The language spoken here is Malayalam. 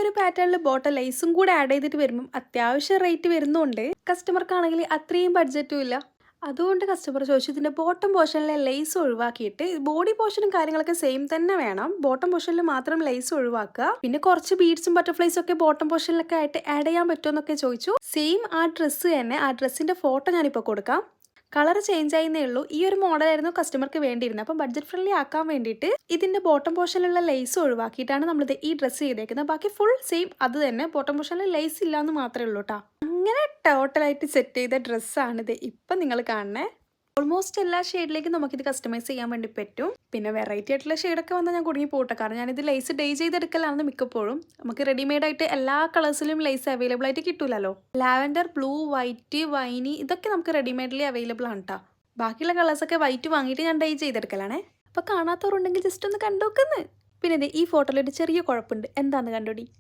ഒരു പാറ്റേണിൽ ബോട്ടം ലൈസും കൂടെ ആഡ് ചെയ്തിട്ട് വരുമ്പം അത്യാവശ്യം റേറ്റ് വരുന്നുണ്ട്. കസ്റ്റമർക്കാണെങ്കിൽ അത്രയും ബഡ്ജറ്റും ഇല്ല. അതുകൊണ്ട് കസ്റ്റമർ ചോദിച്ചു ഇതിൻ്റെ ബോട്ടം പോർഷനിലെ ലേസ് ഒഴിവാക്കിയിട്ട് ബോഡി പോർഷനും കാര്യങ്ങളൊക്കെ സെയിം തന്നെ വേണം, ബോട്ടം പോർഷനിൽ മാത്രം ലേസ് ഒഴിവാക്കുക. പിന്നെ കുറച്ച് ബീഡ്സും ബട്ടർഫ്ലൈസും ഒക്കെ ബോട്ടം പോർഷനിലൊക്കെ ആയിട്ട് ആഡ് ചെയ്യാൻ പറ്റുമെന്നൊക്കെ ചോദിച്ചു. സെയിം ആ ഡ്രസ്സ് തന്നെ, ആ ഡ്രസ്സിൻ്റെ ഫോട്ടോ ഞാനിപ്പോൾ കൊടുക്കാം. കളർ ചേഞ്ച് ആയിരുന്നേ ഉള്ളൂ. ഈ ഒരു മോഡലായിരുന്നു കസ്റ്റമർക്ക് വേണ്ടിയിരുന്നത്. അപ്പം ബഡ്ജറ്റ് ഫ്രണ്ട്ലി ആക്കാൻ വേണ്ടിയിട്ട് ഇതിൻ്റെ ബോട്ടം പോർഷനിലുള്ള ലേസ് ഒഴിവാക്കിയിട്ടാണ് നമ്മളിത് ഈ ഡ്രസ്സ് ചെയ്തേക്കുന്നത്. ബാക്കി ഫുൾ സെയിം അത് തന്നെ, ബോട്ടം പോർഷനിൽ ലേസ് ഇല്ലാന്ന് മാത്രമേ ഉള്ളൂ കേട്ടോ. അങ്ങനെ ടോട്ടലായിട്ട് സെറ്റ് ചെയ്ത ഡ്രസ്സാണിത് ഇപ്പം നിങ്ങൾ കാണുന്നത്. ഓൾമോസ്റ്റ് എല്ലാ ഷെയ്ഡിലേക്കും നമുക്കിത് കസ്റ്റമൈസ് ചെയ്യാൻ വേണ്ടി പറ്റും. പിന്നെ വെറൈറ്റി ആയിട്ടുള്ള ഷെയ്ഡൊക്കെ വന്നാൽ ഞാൻ കുടുങ്ങി പോട്ടെ, കാരണം ഞാനിത് ലേസ് ഡേ ചെയ്തെടുക്കലാണ് മിക്കപ്പോഴും. നമുക്ക് റെഡിമെയ്ഡ് ആയിട്ട് എല്ലാ കളേഴ്സിലും ലേസ് അവൈലബിൾ ആയിട്ട് കിട്ടൂലല്ലോ. ലാവൻഡർ, ബ്ലൂ, വൈറ്റ്, വൈനി ഇതൊക്കെ നമുക്ക് റെഡിമെയ്ഡിലി അവൈലബിൾ ആണ് കേട്ടോ. ബാക്കിയുള്ള കളേഴ്സൊക്കെ വൈറ്റ് വാങ്ങിയിട്ട് ഞാൻ ഡേ ചെയ്തെടുക്കലാണേ. അപ്പോൾ കാണാത്തവരുണ്ടെങ്കിൽ ജസ്റ്റ് ഒന്ന് കണ്ടു നോക്കുന്നത്. പിന്നെ ഈ ഫോട്ടോയിൽ ഒരു ചെറിയ കുഴപ്പമുണ്ട്, എന്താണെന്ന് കണ്ടോടി.